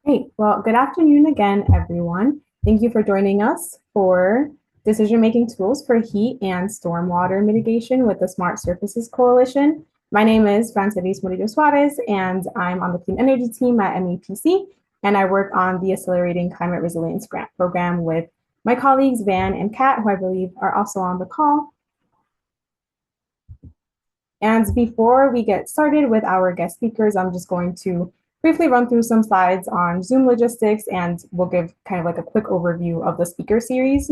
Great. Well, good afternoon again, everyone. Thank you for joining us for decision-making tools for heat and stormwater mitigation with the Smart Surfaces Coalition. My name is Francelis Murillo Suarez, and I'm on the clean energy team at MAPC, and I work on the Accelerating Climate Resilience Grant Program with my colleagues, Van and Kat, who I believe are also on the call. And before we get started with our guest speakers, I'm just going to briefly run through some slides on Zoom logistics, and we'll give kind of like a quick overview of the speaker series.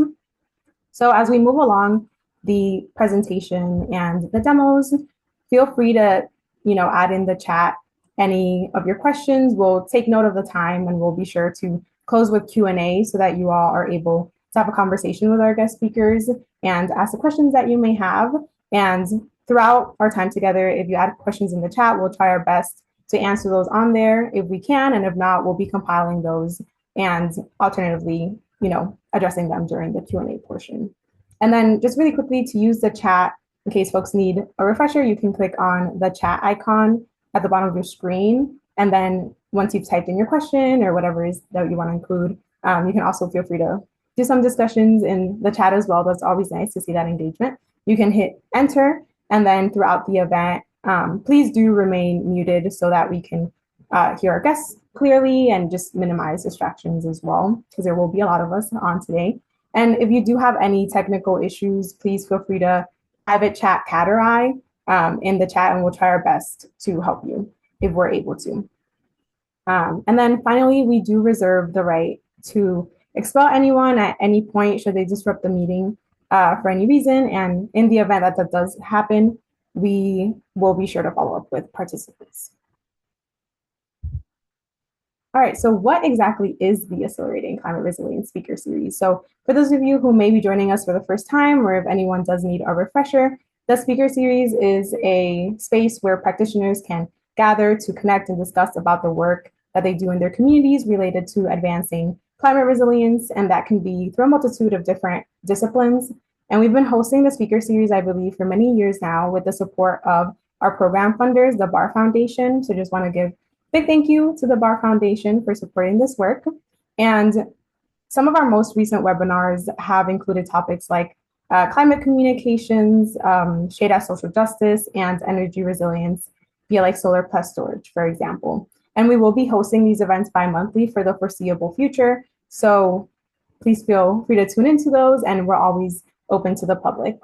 So as we move along the presentation and the demos, feel free to, add in the chat any of your questions. We'll take note of the time, and we'll be sure to close with Q&A so that you all are able to have a conversation with our guest speakers and ask the questions that you may have. And throughout our time together, if you add questions in the chat, we'll try our best to answer those on there if we can, and if not, we'll be compiling those and alternatively, addressing them during the Q&A portion. And then just really quickly, to use the chat, in case folks need a refresher, you can click on the chat icon at the bottom of your screen. And then once you've typed in your question or whatever it is that you want to include, you can also feel free to do some discussions in the chat as well. That's always nice to see that engagement. You can hit enter, and then throughout the event, please do remain muted so that we can hear our guests clearly and just minimize distractions as well, because there will be a lot of us on today. And if you do have any technical issues, please feel free to private chat Kat or I in the chat, and we'll try our best to help you if we're able to. And then finally, we do reserve the right to expel anyone at any point should they disrupt the meeting for any reason. And in the event that that does happen, we will be sure to follow up with participants. All right, so what exactly is the Accelerating Climate Resilience Speaker Series? So for those of you who may be joining us for the first time, or if anyone does need a refresher, the Speaker Series is a space where practitioners can gather to connect and discuss about the work that they do in their communities related to advancing climate resilience, and that can be through a multitude of different disciplines. And we've been hosting the Speaker Series, I believe, for many years now with the support of our program funders, the Bar Foundation. So just want to give big thank you to the Bar Foundation for supporting this work. And some of our most recent webinars have included topics like climate communications, shade as social justice, and energy resilience via like solar plus storage, for example. And we will be hosting these events bi-monthly for the foreseeable future. So please feel free to tune into those, and we're always open to the public.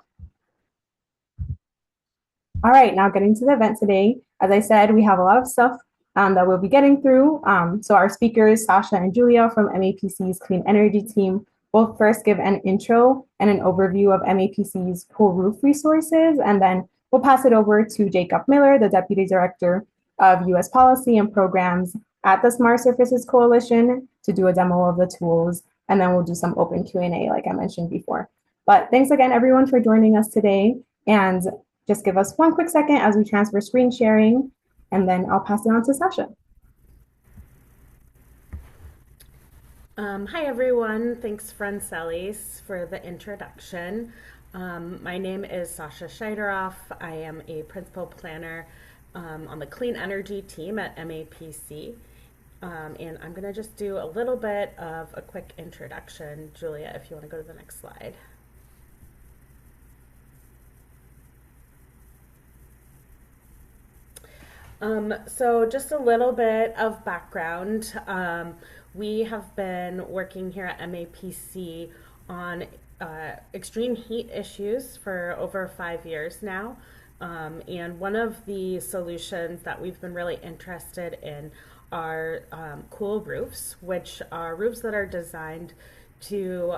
All right, now getting to the event today. As I said, we have a lot of stuff that we'll be getting through. So our speakers, Sasha and Julia from MAPC's Clean Energy team, will first give an intro and an overview of MAPC's cool roof resources, and then we'll pass it over to Jacob Miller, the Deputy Director of U.S. Policy and Programs at the Smart Surfaces Coalition, to do a demo of the tools, and then we'll do some open Q&A like I mentioned before. But thanks again, everyone, for joining us today, and just give us one quick second as we transfer screen sharing, and then I'll pass it on to Sasha. Hi everyone, thanks Francelis for the introduction. My name is Sasha Scheideroff. I am a principal planner on the clean energy team at MAPC. And I'm gonna just do a little bit of a quick introduction. Julia, if you wanna go to the next slide. So just a little bit of background. We have been working here at MAPC on extreme heat issues for over 5 years now. And one of the solutions that we've been really interested in are cool roofs, which are roofs that are designed to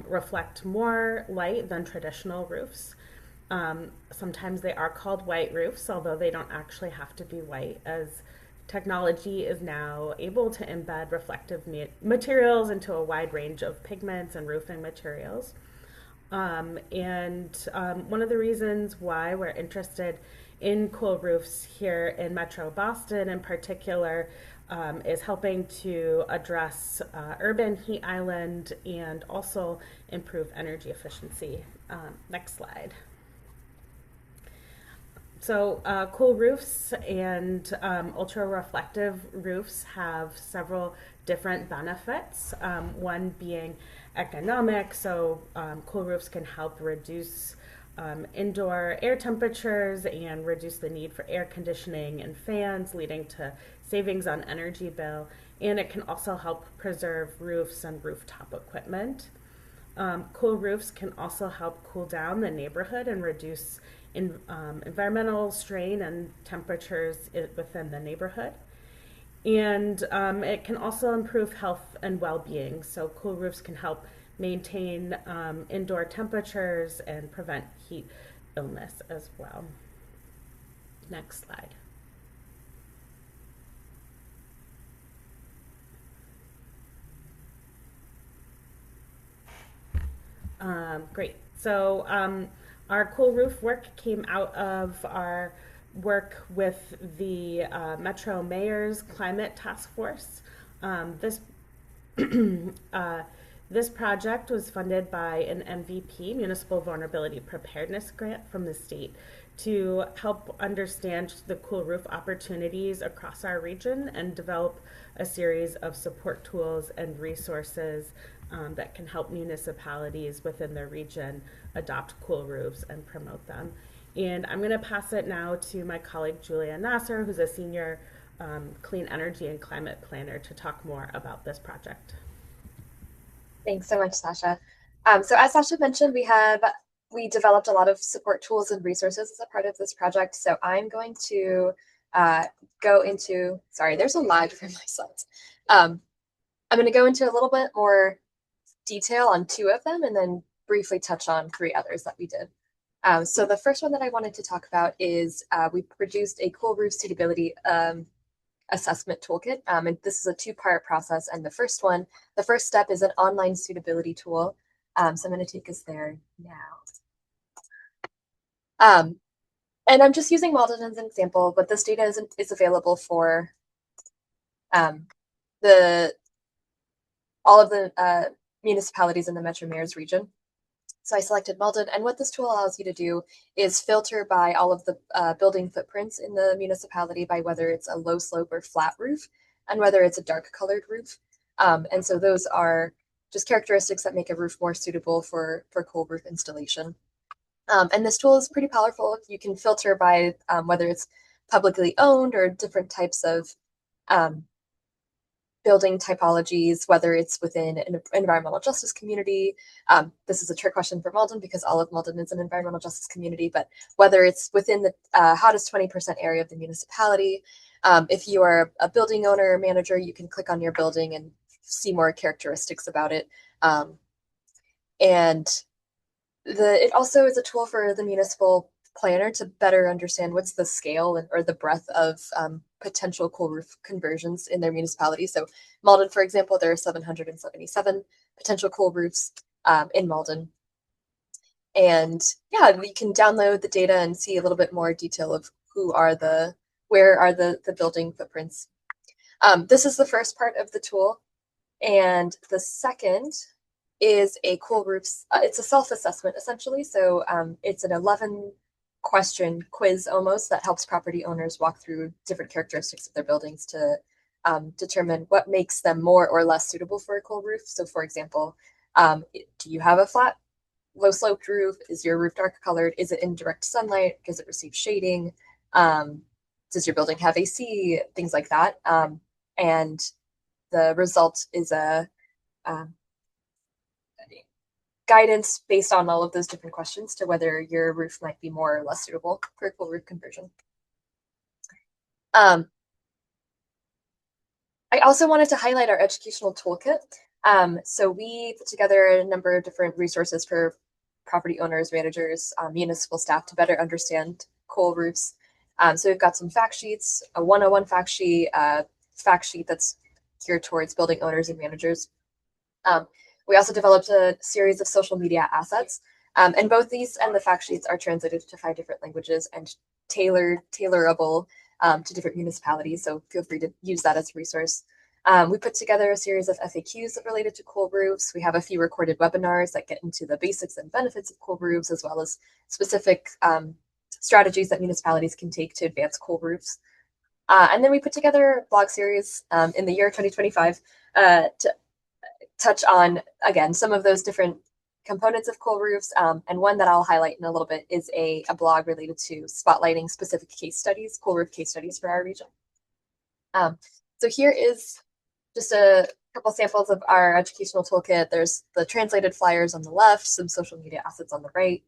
reflect more light than traditional roofs. Sometimes they are called white roofs, although they don't actually have to be white, as technology is now able to embed reflective materials into a wide range of pigments and roofing materials. One of the reasons why we're interested in cool roofs here in Metro Boston in particular is helping to address urban heat island and also improve energy efficiency. Next slide. Cool roofs and ultra reflective roofs have several different benefits. One being economic, cool roofs can help reduce indoor air temperatures and reduce the need for air conditioning and fans, leading to savings on energy bill. And it can also help preserve roofs and rooftop equipment. Cool roofs can also help cool down the neighborhood and reduce environmental strain and temperatures within the neighborhood. And it can also improve health and well being. So, cool roofs can help maintain indoor temperatures and prevent heat illness as well. Next slide. Great. Our cool roof work came out of our work with the Metro Mayor's Climate Task Force. Um, this this project was funded by an MVP, Municipal Vulnerability Preparedness Grant from the state, to help understand the cool roof opportunities across our region and develop a series of support tools and resources that can help municipalities within their region adopt cool roofs and promote them. And I'm going to pass it now to my colleague Julia Nasser, who's a senior clean energy and climate planner, to talk more about this project. Thanks so much, Sasha. So as Sasha mentioned, we developed a lot of support tools and resources as a part of this project. So I'm going to go into, sorry, there's a lag for my slides. I'm going to go into a little bit more detail on two of them and then briefly touch on three others that we did. So the first one that I wanted to talk about is we produced a cool roof suitability assessment toolkit. And this is a two-part process. And the first step is an online suitability tool. So I'm going to take us there now. And I'm just using Malden as an example, but this data is available for all of the municipalities in the Metro Mayor's region. So I selected Malden, and what this tool allows you to do is filter by all of the building footprints in the municipality by whether it's a low slope or flat roof, and whether it's a dark colored roof. And so those are just characteristics that make a roof more suitable for cool roof installation. And this tool is pretty powerful. You can filter by whether it's publicly owned or different types of building typologies, whether it's within an environmental justice community. This is a trick question for Malden because all of Malden is an environmental justice community, but whether it's within the hottest 20% area of the municipality. If you are a building owner or manager, you can click on your building and see more characteristics about it. And it also is a tool for the municipal planner to better understand what's the scale or the breadth of potential cool roof conversions in their municipality. So Malden, for example, there are 777 potential cool roofs in Malden. And yeah, we can download the data and see a little bit more detail of where are the building footprints. This is the first part of the tool. And the second is a cool roofs. It's a self-assessment essentially. So it's an 11-question quiz almost that helps property owners walk through different characteristics of their buildings to determine what makes them more or less suitable for a cool roof. So for example, do you have a flat, low sloped roof? Is your roof dark colored? Is it in direct sunlight? Does it receive shading? Does your building have AC? Things like that. And the result is a guidance based on all of those different questions to whether your roof might be more or less suitable for a cool roof conversion. I also wanted to highlight our educational toolkit. So we put together a number of different resources for property owners, managers, municipal staff to better understand cool roofs. So we've got some fact sheets, a 101 fact sheet that's geared towards building owners and managers. We also developed a series of social media assets, and both these and the fact sheets are translated to 5 different languages and tailorable to different municipalities, so feel free to use that as a resource. We put together a series of FAQs that related to cool roofs. We have a few recorded webinars that get into the basics and benefits of cool roofs, as well as specific strategies that municipalities can take to advance cool roofs. And then we put together a blog series in the year 2025 to touch on, again, some of those different components of cool roofs. And one that I'll highlight in a little bit is a blog related to spotlighting specific case studies, cool roof case studies for our region. So here is just a couple samples of our educational toolkit. There's the translated flyers on the left, some social media assets on the right.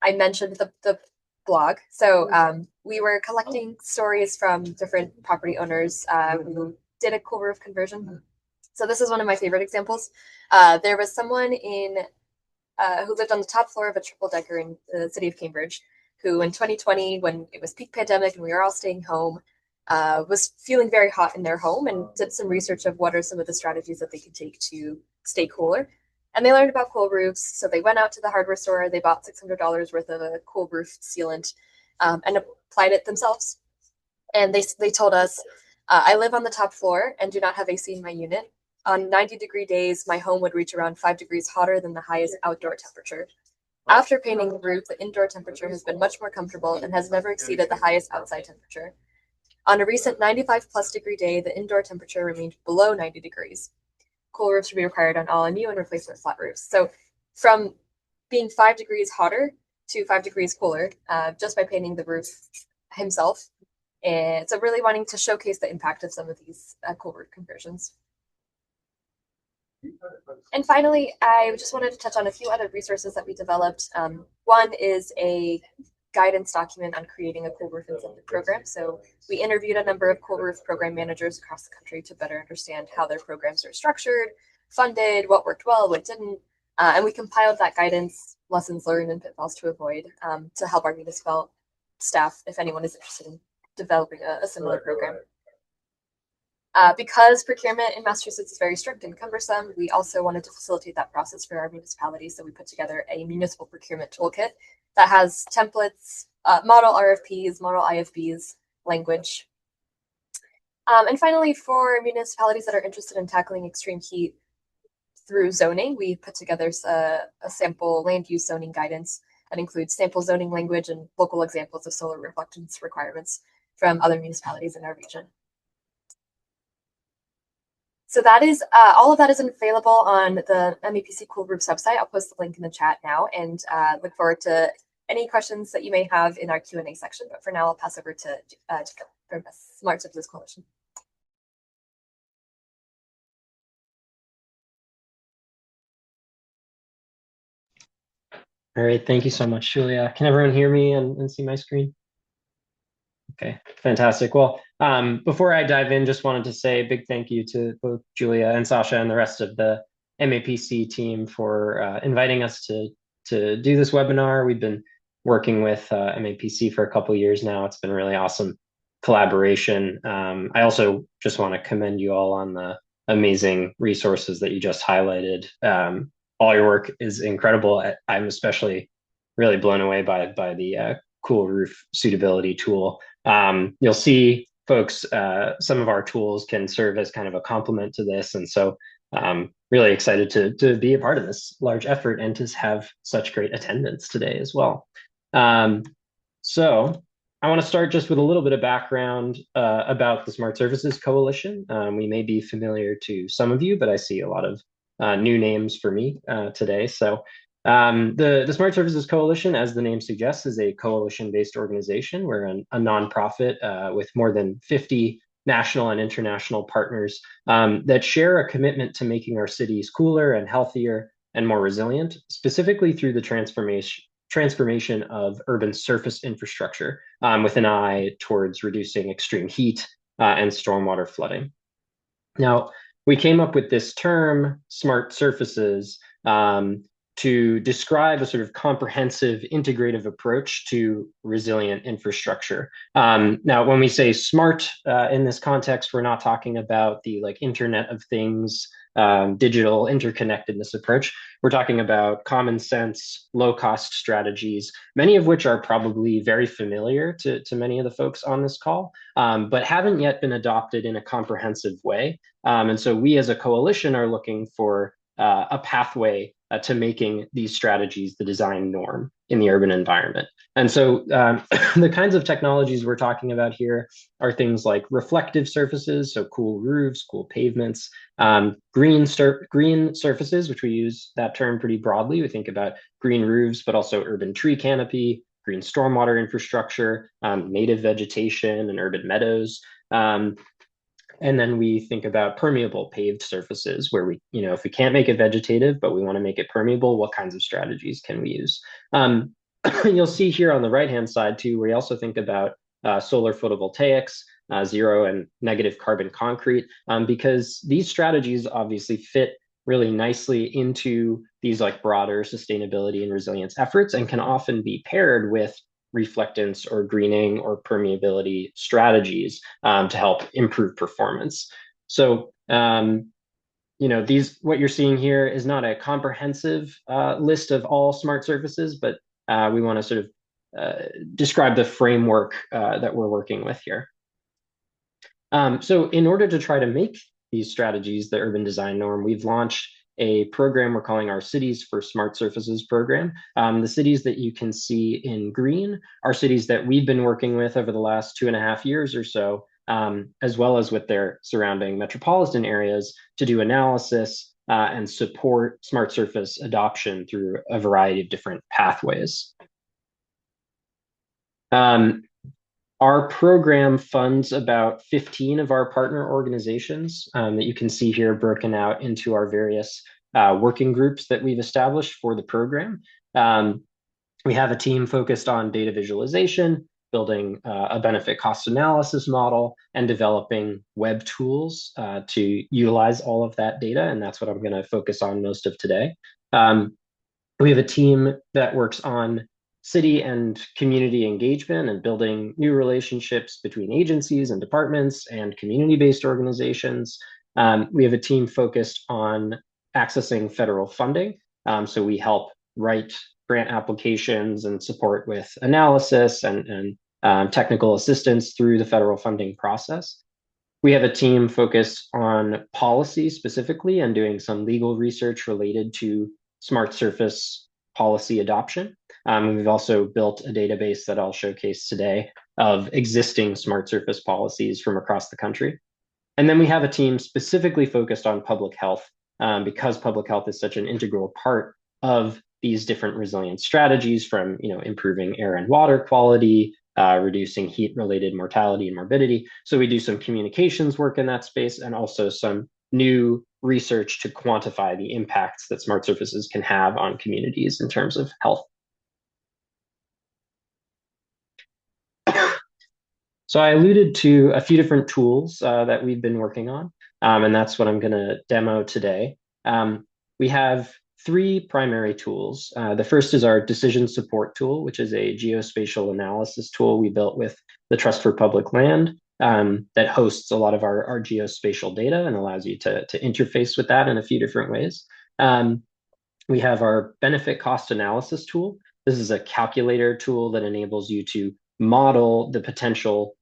I mentioned the blog. So we were collecting stories from different property owners who did a cool roof conversion. So this is one of my favorite examples. There was someone who lived on the top floor of a triple decker in the city of Cambridge, who in 2020, when it was peak pandemic and we were all staying home, was feeling very hot in their home and did some research of what are some of the strategies that they could take to stay cooler. And they learned about cool roofs. So they went out to the hardware store, they bought $600 worth of a cool roof sealant and applied it themselves. And they told us, I live on the top floor and do not have AC in my unit. On 90-degree days, my home would reach around 5 degrees hotter than the highest outdoor temperature. After painting the roof, the indoor temperature has been much more comfortable and has never exceeded the highest outside temperature. On a recent 95-plus-degree day, the indoor temperature remained below 90 degrees. Cool roofs should be required on all new and replacement flat roofs. So from being 5 degrees hotter to 5 degrees cooler, just by painting the roof himself. And so really wanting to showcase the impact of some of these cool roof conversions. And finally, I just wanted to touch on a few other resources that we developed. One is a guidance document on creating a cool roof incentive program. So we interviewed a number of cool roof program managers across the country to better understand how their programs are structured, funded, what worked well, what didn't. And we compiled that guidance, lessons learned, and pitfalls to avoid to help our municipal staff, if anyone is interested in developing a similar program. Because procurement in Massachusetts is very strict and cumbersome, we also wanted to facilitate that process for our municipalities. So we put together a municipal procurement toolkit that has templates, model RFPs, model IFBs, language. And finally, for municipalities that are interested in tackling extreme heat through zoning, we put together a sample land use zoning guidance that includes sample zoning language and local examples of solar reflectance requirements from other municipalities in our region. So that is all of that is available on the MAPC Cool Roofs website. I'll post the link in the chat now, and look forward to any questions that you may have in our Q&A section. But for now, I'll pass over to Jill from the Smart Services Coalition. All right, thank you so much, Julia. Can everyone hear me and see my screen? Okay, fantastic. Well, before I dive in, just wanted to say a big thank you to both Julia and Sasha and the rest of the MAPC team for inviting us to do this webinar. We've been working with MAPC for a couple of years now. It's been really awesome collaboration. I also just want to commend you all on the amazing resources that you just highlighted. All your work is incredible. I'm especially really blown away by the cool roof suitability tool. You'll see, folks, some of our tools can serve as kind of a complement to this. And so really excited to be a part of this large effort and to have such great attendance today as well. So I want to start just with a little bit of background about the Smart Services Coalition. We may be familiar to some of you, but I see a lot of new names for me today. So the Smart Services Coalition, as the name suggests, is a coalition-based organization. We're a nonprofit with more than 50 national and international partners that share a commitment to making our cities cooler and healthier and more resilient, specifically through the transformation of urban surface infrastructure with an eye towards reducing extreme heat and stormwater flooding. Now, we came up with this term, smart surfaces, to describe a sort of comprehensive, integrative approach to resilient infrastructure. Now, when we say smart in this context, we're not talking about the Internet of Things, digital interconnectedness approach. We're talking about common sense, low-cost strategies, many of which are probably very familiar to many of the folks on this call, but haven't yet been adopted in a comprehensive way. And so we as a coalition are looking for a pathway to making these strategies the design norm in the urban environment. And so the kinds of technologies we're talking about here are things like reflective surfaces, so cool roofs, cool pavements, green surfaces, which we use that term pretty broadly. We think about green roofs, but also urban tree canopy, green stormwater infrastructure, native vegetation and urban meadows. And then we think about permeable paved surfaces where we, if we can't make it vegetative, but we want to make it permeable, what kinds of strategies can we use? You'll see here on the right-hand side too, we also think about solar photovoltaics, zero and negative carbon concrete, because these strategies obviously fit really nicely into these like broader sustainability and resilience efforts and can often be paired with reflectance or greening or permeability strategies to help improve performance. So, what you're seeing here is not a comprehensive list of all smart surfaces, but we want to sort of describe the framework that we're working with here. So in order to try to make these strategies the urban design norm, we've launched a program we're calling our Cities for Smart Surfaces program. The cities that you can see in green are cities that we've been working with over the last 2.5 years or so, as well as with their surrounding metropolitan areas to do analysis and support smart surface adoption through a variety of different pathways. Our program funds about 15 of our partner organizations that you can see here broken out into our various working groups that we've established for the program. We have a team focused on data visualization, building a benefit cost analysis model, and developing web tools to utilize all of that data. And that's what I'm going to focus on most of today. We have a team that works on city and community engagement and building new relationships between agencies and departments and community-based organizations. We have a team focused on accessing federal funding. So we help write grant applications and support with analysis and technical assistance through the federal funding process. We have a team focused on policy specifically and doing some legal research related to smart surface policy adoption. We've also built a database that I'll showcase today of existing smart surface policies from across the country. And then we have a team specifically focused on public health because public health is such an integral part of these different resilience strategies from improving air and water quality, reducing heat-related mortality and morbidity. So we do some communications work in that space and also some new research to quantify the impacts that smart surfaces can have on communities in terms of health. So I alluded to a few different tools that we've been working on, and that's what I'm going to demo today. We have 3 primary tools. The first is our decision support tool, which is a geospatial analysis tool we built with the Trust for Public Land that hosts a lot of our geospatial data and allows you to interface with that in a few different ways. We have our benefit cost analysis tool. This is a calculator tool that enables you to model the potential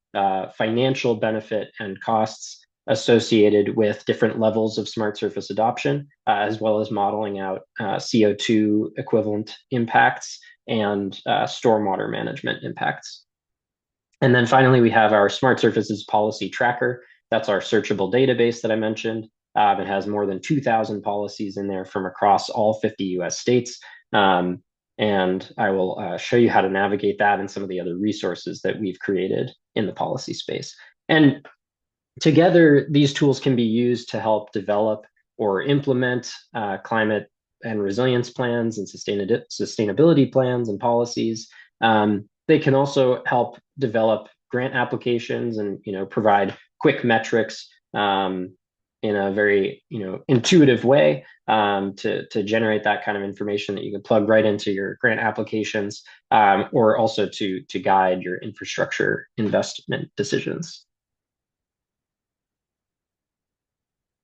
financial benefit and costs associated with different levels of smart surface adoption, as well as modeling out CO2 equivalent impacts and stormwater management impacts. And then finally, we have our smart surfaces policy tracker. That's our searchable database that I mentioned. It has more than 2,000 policies in there from across all 50 US states. And I will show you how to navigate that and some of the other resources that we've created in the policy space. And together, these tools can be used to help develop or implement climate and resilience plans and sustainability plans and policies. They can also help develop grant applications and provide quick metrics in a very intuitive way to generate that kind of information that you can plug right into your grant applications, or also to guide your infrastructure investment decisions.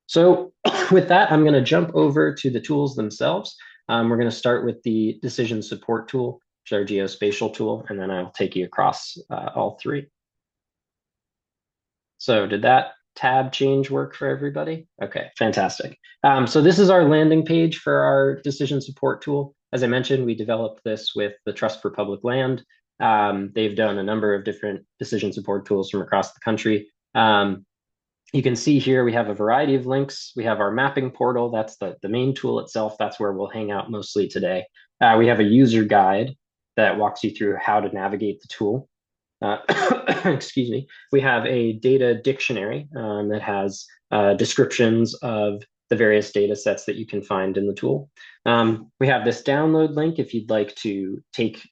So with that, I'm going to jump over to the tools themselves. We're going to start with the decision support tool, which is our geospatial tool, and then I'll take you across all 3. So did that tab change work for everybody? Okay, fantastic. So this is our landing page for our decision support tool. As I mentioned, we developed this with the Trust for Public Land. They've done a number of different decision support tools from across the country. You can see here we have a variety of links. We have our mapping portal. That's the main tool itself. That's where we'll hang out mostly today. We have a user guide that walks you through how to navigate the tool. Excuse me. We have a data dictionary that has descriptions of the various data sets that you can find in the tool. We have this download link if you'd like to take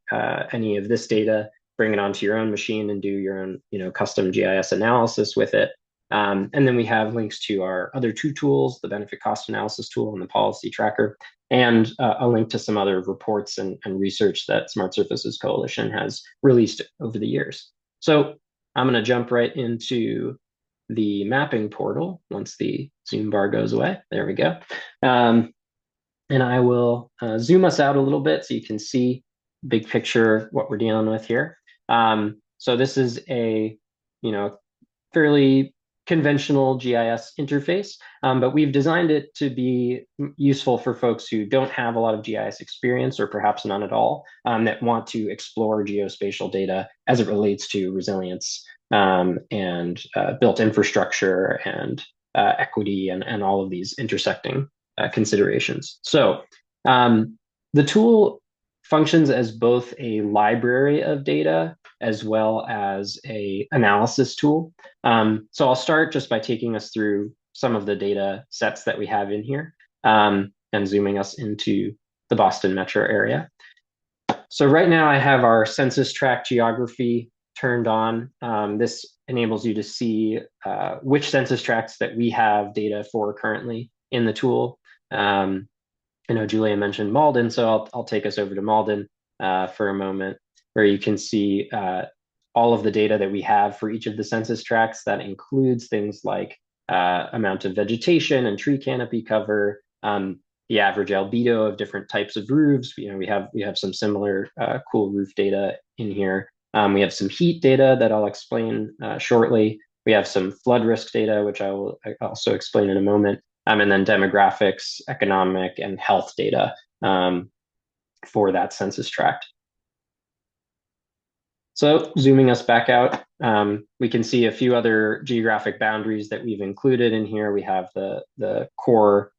any of this data, bring it onto your own machine and do your own, custom GIS analysis with it. And then we have links to our other two tools, the benefit cost analysis tool and the policy tracker, and a link to some other reports and research that Smart Surfaces Coalition has released over the years. So I'm going to jump right into the mapping portal once the zoom bar goes away. There we go. And I will zoom us out a little bit so you can see big picture what we're dealing with here. So this is a, fairly conventional GIS interface, but we've designed it to be useful for folks who don't have a lot of GIS experience or perhaps none at all, that want to explore geospatial data as it relates to resilience and built infrastructure and equity and all of these intersecting considerations. So the tool functions as both a library of data as well as a analysis tool. So I'll start just by taking us through some of the data sets that we have in here and zooming us into the Boston metro area. So right now I have our census tract geography turned on. This enables you to see which census tracts that we have data for currently in the tool. I know Julia mentioned Malden, so I'll take us over to Malden for a moment, where you can see all of the data that we have for each of the census tracts. That includes things like amount of vegetation and tree canopy cover, the average albedo of different types of roofs. We have some similar cool roof data in here. We have some heat data that I'll explain shortly. We have some flood risk data, which I will also explain in a moment. And then demographics, economic, and health data for that census tract. So zooming us back out, we can see a few other geographic boundaries that we've included in here. We have the core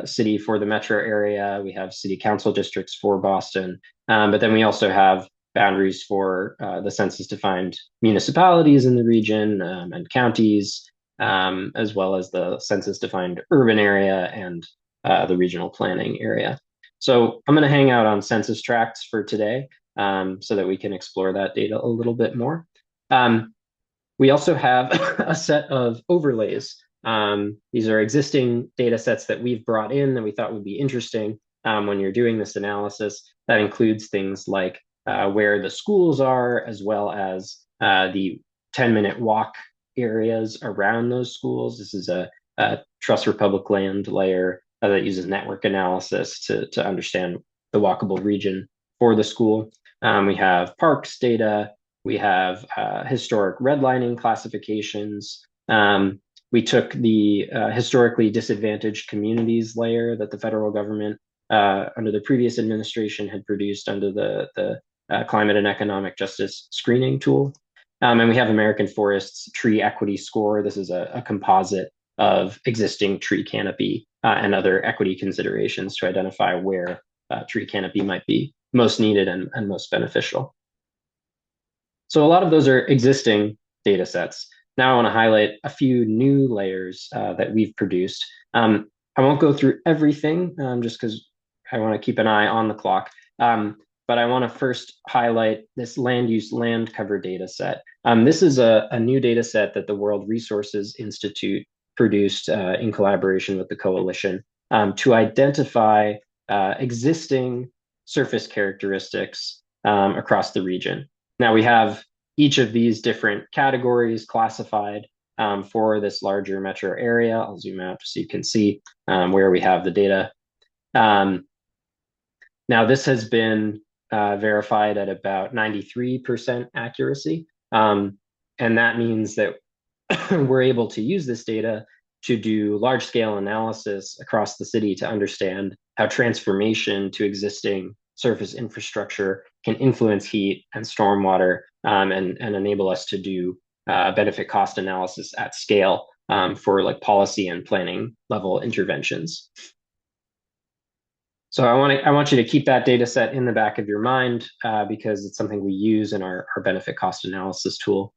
city for the metro area. We have city council districts for Boston. But then we also have boundaries for the census-defined municipalities in the region and counties, as well as the census-defined urban area and the regional planning area. So I'm going to hang out on census tracts for today so that we can explore that data a little bit more. We also have a set of overlays. These are existing data sets that we've brought in that we thought would be interesting when you're doing this analysis. That includes things like where the schools are, as well as the 10-minute walk areas around those schools. This is a Trust for Public Land layer that uses network analysis to understand the walkable region for the school. We have parks data. We have historic redlining classifications. We took the historically disadvantaged communities layer that the federal government under the previous administration had produced under the Climate and Economic Justice Screening Tool. And we have American Forest's Tree Equity Score. This is a composite of existing tree canopy and other equity considerations to identify where tree canopy might be most needed and most beneficial. So a lot of those are existing data sets. Now I want to highlight a few new layers that we've produced. I won't go through everything just because I want to keep an eye on the clock. But I want to first highlight this land use land cover data set. This is a new data set that the World Resources Institute produced in collaboration with the coalition to identify existing surface characteristics across the region. Now we have each of these different categories classified for this larger metro area. I'll zoom out so you can see where we have the data. Now this has been verified at about 93% accuracy. And that means that we're able to use this data to do large scale analysis across the city to understand how transformation to existing surface infrastructure can influence heat and stormwater, and enable us to do benefit cost analysis at scale for like policy and planning level interventions. So I want you to keep that data set in the back of your mind because it's something we use in our benefit cost analysis tool.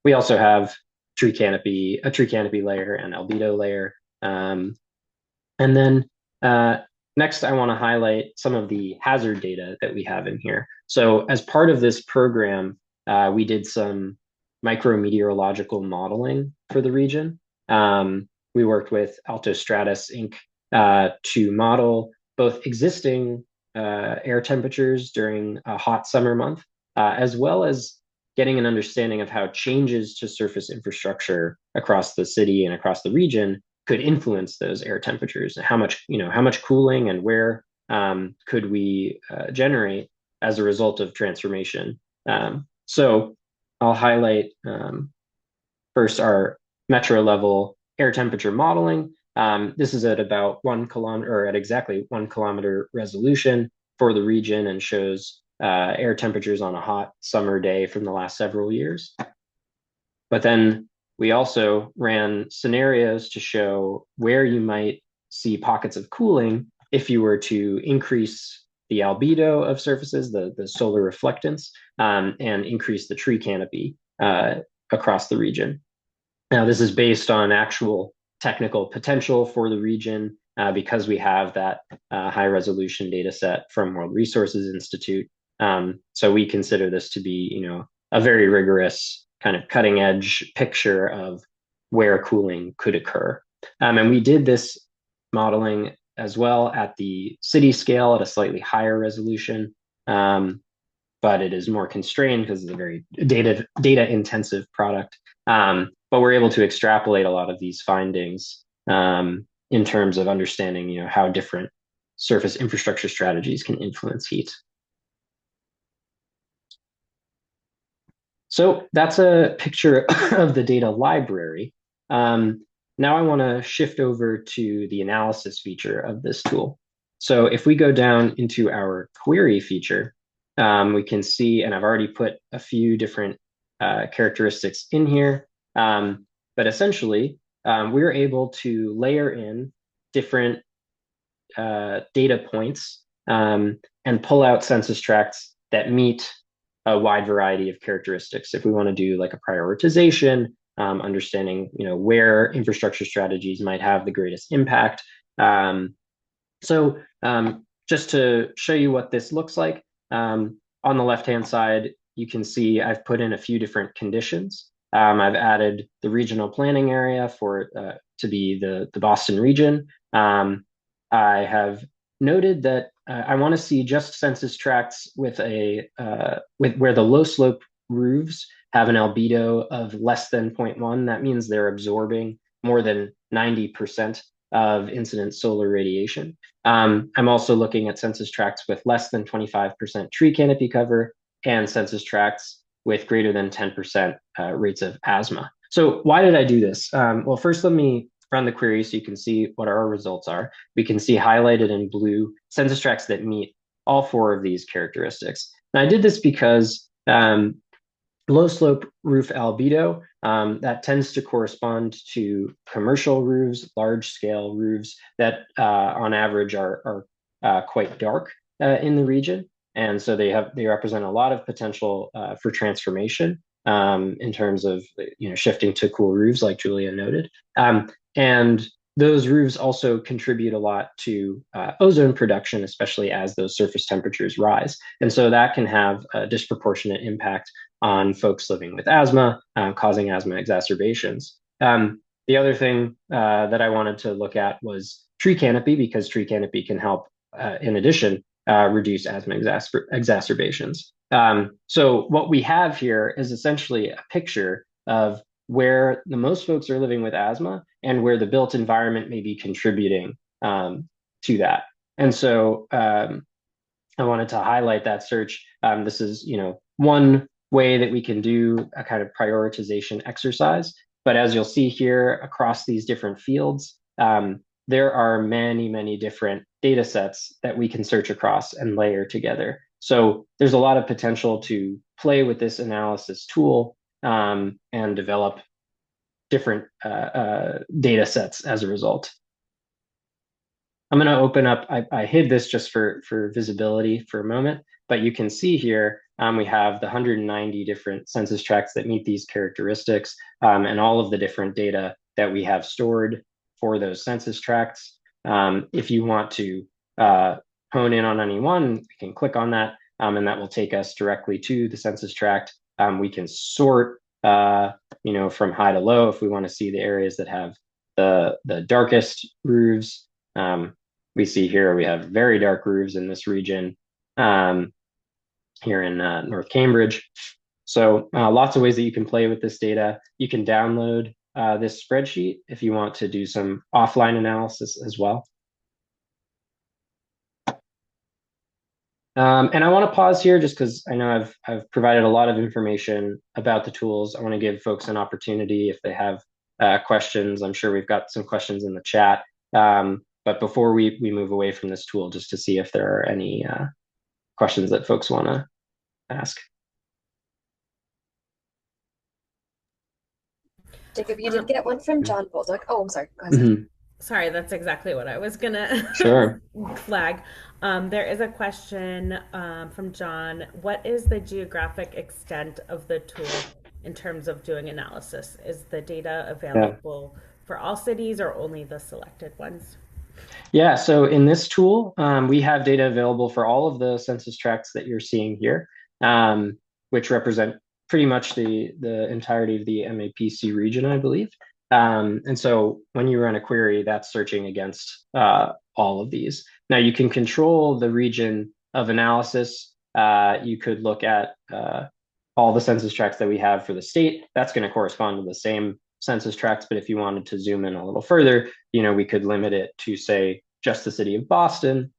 We also have a tree canopy layer and albedo layer. And then next, I want to highlight some of the hazard data that we have in here. So as part of this program, we did some micrometeorological modeling for the region. We worked with Altostratus Inc. To model both existing air temperatures during a hot summer month, as well as getting an understanding of how changes to surface infrastructure across the city and across the region could influence those air temperatures. How much cooling and where could we generate as a result of transformation. So I'll highlight first our metro level air temperature modeling. This is at about 1 kilometer, or at exactly 1 kilometer resolution for the region, and shows air temperatures on a hot summer day from the last several years. But then we also ran scenarios to show where you might see pockets of cooling if you were to increase the albedo of surfaces, the solar reflectance, and increase the tree canopy across the region. Now, this is based on actual technical potential for the region because we have that high resolution data set from World Resources Institute. So we consider this to be, a very rigorous kind of cutting edge picture of where cooling could occur. And we did this modeling as well at the city scale at a slightly higher resolution, but it is more constrained because it's a very data intensive product. But we're able to extrapolate a lot of these findings in terms of understanding, how different surface infrastructure strategies can influence heat. So that's a picture of the data library. Now I want to shift over to the analysis feature of this tool. So if we go down into our query feature, we can see, and I've already put a few different characteristics in here, but essentially we're able to layer in different data points and pull out census tracts that meet a wide variety of characteristics. If we want to do like a prioritization, understanding where infrastructure strategies might have the greatest impact. So just to show you what this looks like, on the left-hand side, you can see I've put in a few different conditions. I've added the regional planning area for to be the Boston region. I have noted that I want to see just census tracts with where the low slope roofs have an albedo of less than 0.1. That means they're absorbing more than 90% of incident solar radiation. I'm also looking at census tracts with less than 25% tree canopy cover and census tracts with greater than 10% rates of asthma. So why did I do this? Well, first, let me run the query so you can see what our results are. We can see highlighted in blue census tracts that meet all 4 of these characteristics. And I did this because low slope roof albedo, that tends to correspond to commercial roofs, large scale roofs that on average are quite dark in the region. And so they represent a lot of potential for transformation in terms of shifting to cool roofs, like Julia noted. And those roofs also contribute a lot to ozone production, especially as those surface temperatures rise. And so that can have a disproportionate impact on folks living with asthma, causing asthma exacerbations. The other thing that I wanted to look at was tree canopy, because tree canopy can help, in addition, reduce asthma exacerbations. So what we have here is essentially a picture of where the most folks are living with asthma and where the built environment may be contributing to that. And so I wanted to highlight that search. This is, one way that we can do a kind of prioritization exercise. But as you'll see here across these different fields, there are many, many different data sets that we can search across and layer together. So there's a lot of potential to play with this analysis tool and develop different data sets as a result. I'm going to open up, I hid this just for visibility for a moment, but you can see here we have the 190 different census tracts that meet these characteristics and all of the different data that we have stored for those census tracts. If you want to hone in on any one, we can click on that and that will take us directly to the census tract. We can sort from high to low if we want to see the areas that have the darkest roofs. We see here we have very dark roofs in this region here in North Cambridge. So lots of ways that you can play with this data. You can download this spreadsheet if you want to do some offline analysis as well. And I want to pause here just because I know I've provided a lot of information about the tools. I want to give folks an opportunity if they have questions. I'm sure we've got some questions in the chat. But before we move away from this tool, just to see if there are any questions that folks want to ask. Jacob, you did get one from John Bolduc. Oh, I'm sorry. Go ahead. Mm-hmm. Sorry, that's exactly what I was gonna sure. flag. There is a question from John. What is the geographic extent of the tool in terms of doing analysis? Is the data available for all cities or only the selected ones? Yeah, so in this tool, we have data available for all of the census tracts that you're seeing here, which represent pretty much the entirety of the MAPC region, I believe. And so when you run a query, that's searching against all of these. Now you can control the region of analysis. You could look at all the census tracts that we have for the state. That's going to correspond to the same census tracts, but if you wanted to zoom in a little further, we could limit it to, say, just the city of Boston.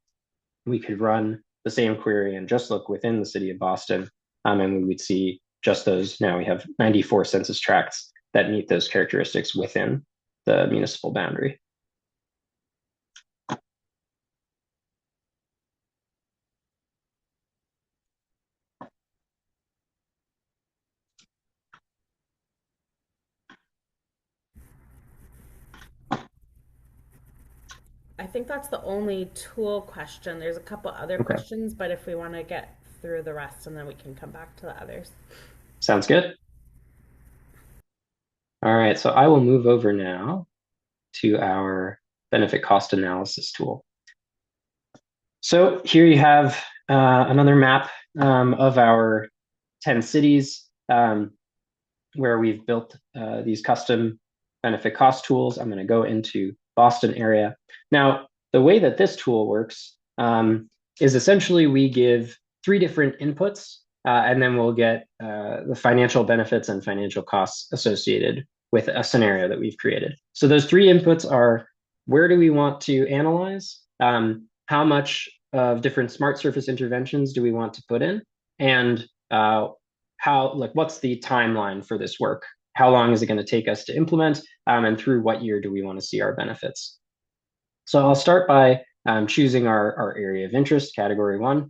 We could run the same query and just look within the city of Boston, and we would see just those. Now we have 94 census tracts that meet those characteristics within the municipal boundary. I think that's the only tool question. There's a couple other questions, but if we want to get through the rest and then we can come back to the others. Sounds good. All right, so I will move over now to our benefit cost analysis tool. So here you have another map of our 10 cities where we've built these custom benefit cost tools. I'm going to go into Boston area. Now, the way that this tool works is essentially we give 3 different inputs, and then we'll get the financial benefits and financial costs associated with a scenario that we've created. So those 3 inputs are, where do we want to analyze? How much of different smart surface interventions do we want to put in? And what's the timeline for this work? How long is it going to take us to implement? And through what year do we want to see our benefits? So I'll start by choosing our area of interest, category 1.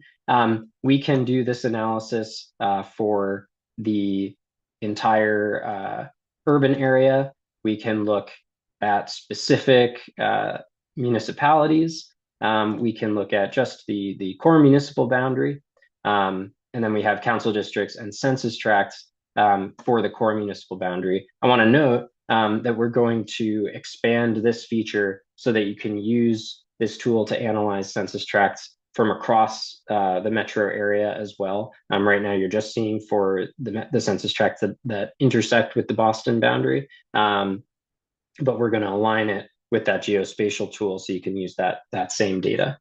We can do this analysis for the entire urban area. We can look at specific municipalities. We can look at just the core municipal boundary. And then we have council districts and census tracts for the core municipal boundary. I want to note that we're going to expand this feature so that you can use this tool to analyze census tracts from across the metro area as well. Right now, you're just seeing for the census tracts that intersect with the Boston boundary, but we're going to align it with that geospatial tool so you can use that same data.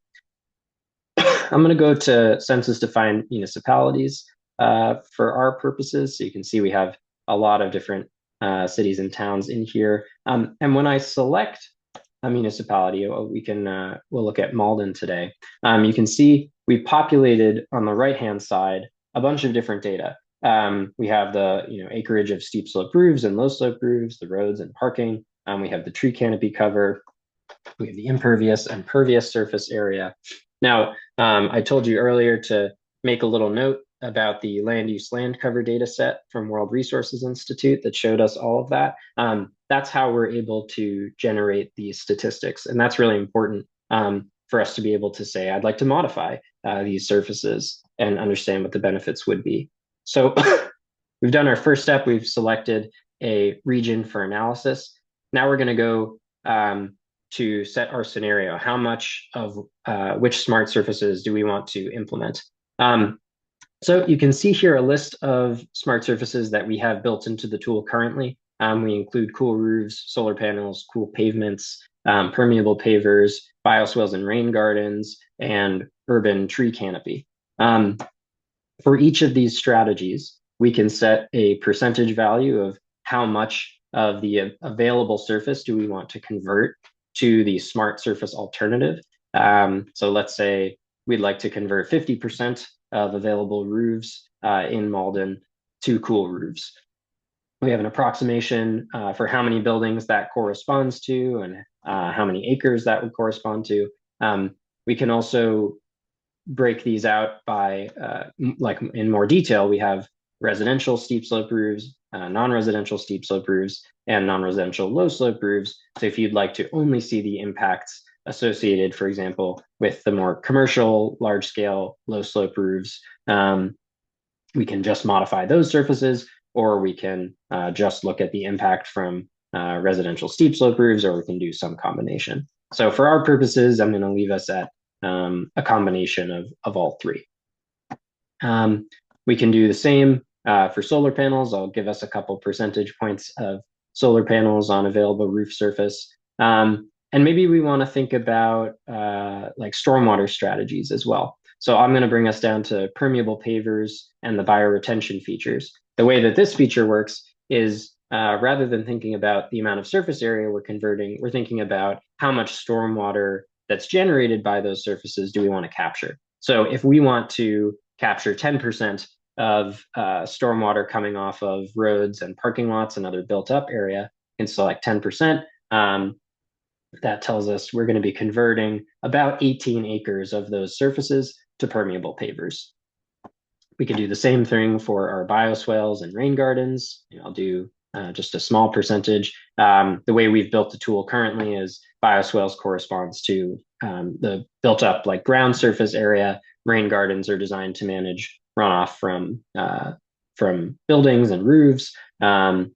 I'm going to go to census-defined municipalities for our purposes. So you can see we have a lot of different cities and towns in here. And when I select a municipality, we'll look at Malden today. You can see we populated on the right-hand side a bunch of different data. We have the acreage of steep slope roofs and low slope roofs, the roads and parking. We have the tree canopy cover. We have the impervious and pervious surface area. Now, I told you earlier to make a little note about the land use land cover data set from World Resources Institute that showed us all of that. That's how we're able to generate these statistics. And that's really important for us to be able to say, I'd like to modify these surfaces and understand what the benefits would be. So we've done our first step. We've selected a region for analysis. Now we're going to go to set our scenario. How much of which smart surfaces do we want to implement? So you can see here a list of smart surfaces that we have built into the tool currently. We include cool roofs, solar panels, cool pavements, permeable pavers, bioswales and rain gardens, and urban tree canopy. For each of these strategies, we can set a percentage value of how much of the available surface do we want to convert to the smart surface alternative. So let's say we'd like to convert 50% of available roofs in Malden to cool roofs. We have an approximation for how many buildings that corresponds to and how many acres that would correspond to. We can also break these out by like in more detail. We have residential steep slope roofs, non-residential steep slope roofs, and non-residential low slope roofs. So if you'd like to only see the impacts associated, for example, with the more commercial, large scale, low slope roofs, we can just modify those surfaces, or we can just look at the impact from residential steep slope roofs, or we can do some combination. So for our purposes, I'm going to leave us at a combination of all three. We can do the same for solar panels. I'll give us a couple percentage points of solar panels on available roof surface. And maybe we want to think about like stormwater strategies as well. So I'm going to bring us down to permeable pavers and the bioretention features. The way that this feature works is rather than thinking about the amount of surface area we're converting, we're thinking about how much stormwater that's generated by those surfaces do we want to capture. So if we want to capture 10% of stormwater coming off of roads and parking lots and other built up area, we can select 10%. That tells us we're going to be converting about 18 acres of those surfaces to permeable pavers. We can do the same thing for our bioswales and rain gardens. I'll do just a small percentage. The way we've built the tool currently is bioswales corresponds to the built up like ground surface area. Rain gardens are designed to manage runoff from buildings and roofs. And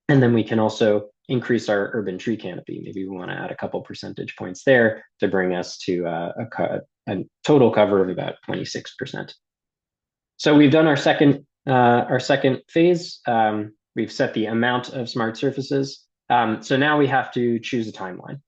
then we can also increase our urban tree canopy. Maybe we want to add a couple percentage points there to bring us to a total cover of about 26%. So we've done our second phase. We've set the amount of smart surfaces. So now we have to choose a timeline.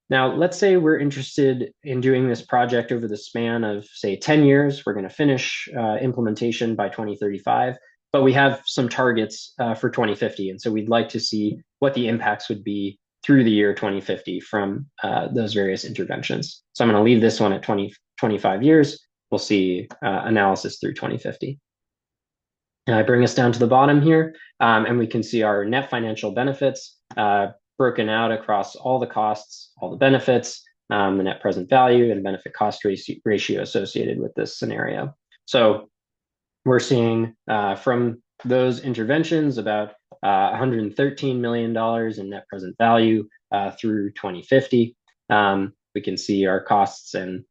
Now, let's say we're interested in doing this project over the span of, say, 10 years. We're going to finish implementation by 2035, but we have some targets for 2050. And so we'd like to see what the impacts would be through the year 2050 from those various interventions. So I'm going to leave this one at 25 years. We'll see analysis through 2050. And I bring us down to the bottom here, and we can see our net financial benefits broken out across all the costs, all the benefits, the net present value and benefit cost ratio associated with this scenario. So we're seeing from those interventions about $113 million in net present value through 2050. We can see our costs and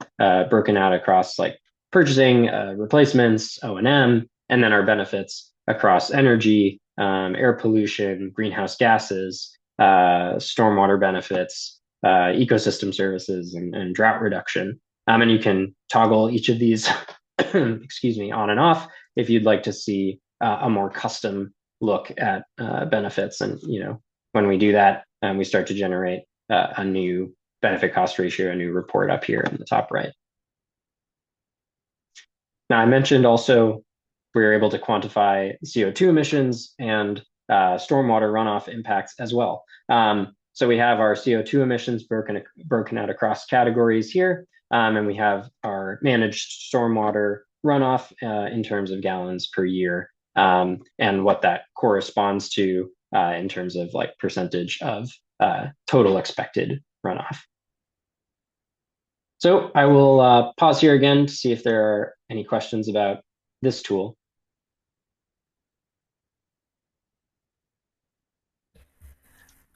broken out across like purchasing, replacements, O&M, and then our benefits across energy, air pollution, greenhouse gases, stormwater benefits, ecosystem services, and drought reduction. And you can toggle each of these, excuse me, on and off if you'd like to see a more custom look at benefits. And when we do that, we start to generate a new benefit cost ratio, a new report up here in the top right. Now, I mentioned also we were able to quantify CO2 emissions and stormwater runoff impacts as well. So we have our CO2 emissions broken out across categories here, and we have our managed stormwater runoff in terms of gallons per year, and what that corresponds to in terms of like percentage of total expected runoff. So I will pause here again to see if there are any questions about this tool.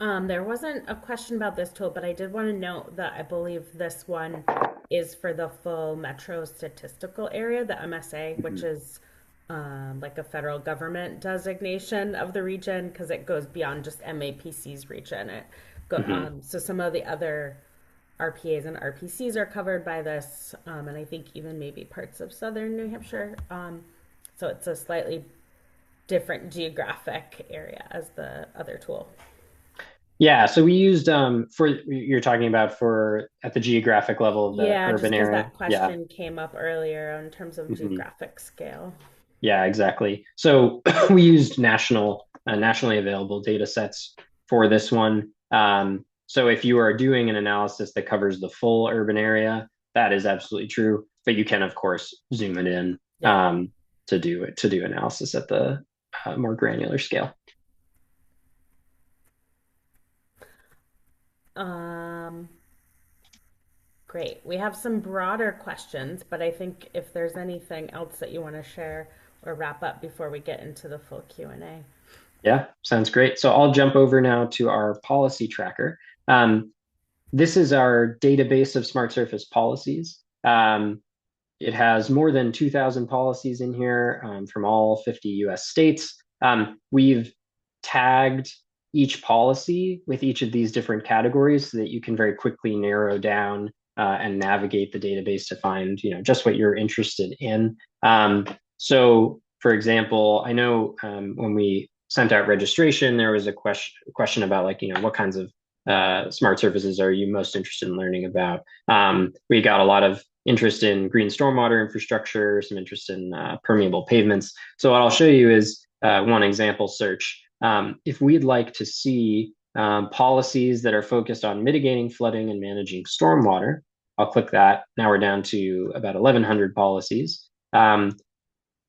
There wasn't a question about this tool, but I did want to note that I believe this one is for the full metro statistical area, the MSA, which is like a federal government designation of the region because it goes beyond just MAPC's region. So some of the other RPAs and RPCs are covered by this, and I think even maybe parts of southern New Hampshire. So it's a slightly different geographic area as the other tool. Yeah, so we used for you're talking about for at the geographic level of the Yeah, just urban because area. that question came up earlier in terms of Mhm. geographic scale. Yeah, exactly. So we used nationally available data sets for this one. So if you are doing an analysis that covers the full urban area, that is absolutely true. But you can, of course, zoom it in Yeah. to do analysis at the more granular scale. Um, Great. We have some broader questions, but I think if there's anything else that you want to share or wrap up before we get into the full Q&A. Yeah, sounds great. So I'll jump over now to our policy tracker. This is our database of smart surface policies. It has more than 2,000 policies in here from all 50 US states. We've tagged each policy with each of these different categories so that you can very quickly narrow down and navigate the database to find, just what you're interested in. So, for example, I know when we sent out registration, there was a question about what kinds of smart surfaces are you most interested in learning about? We got a lot of interest in green stormwater infrastructure, some interest in permeable pavements. So what I'll show you is one example search. If we'd like to see policies that are focused on mitigating flooding and managing stormwater, I'll click that. Now we're down to about 1,100 policies.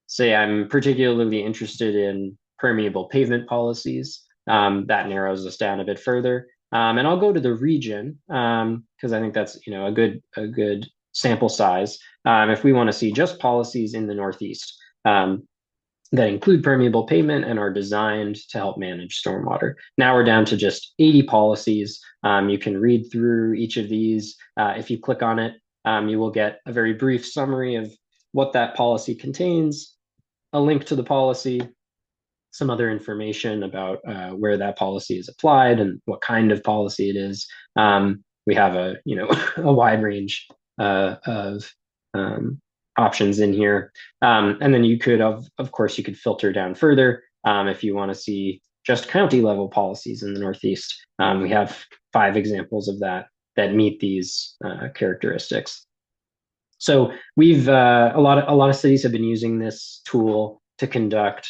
Say I'm particularly interested in permeable pavement policies. That narrows us down a bit further. And I'll go to the region because I think that's a good sample size. If we want to see just policies in the Northeast that include permeable pavement and are designed to help manage stormwater. Now we're down to just 80 policies. You can read through each of these. If you click on it, you will get a very brief summary of what that policy contains, a link to the policy, some other information about where that policy is applied and what kind of policy it is. We have a a wide range of options in here, and then you could of course you could filter down further if you want to see just county level policies in the Northeast. We have 5 examples of that meet these characteristics. So we've a lot of cities have been using this tool to conduct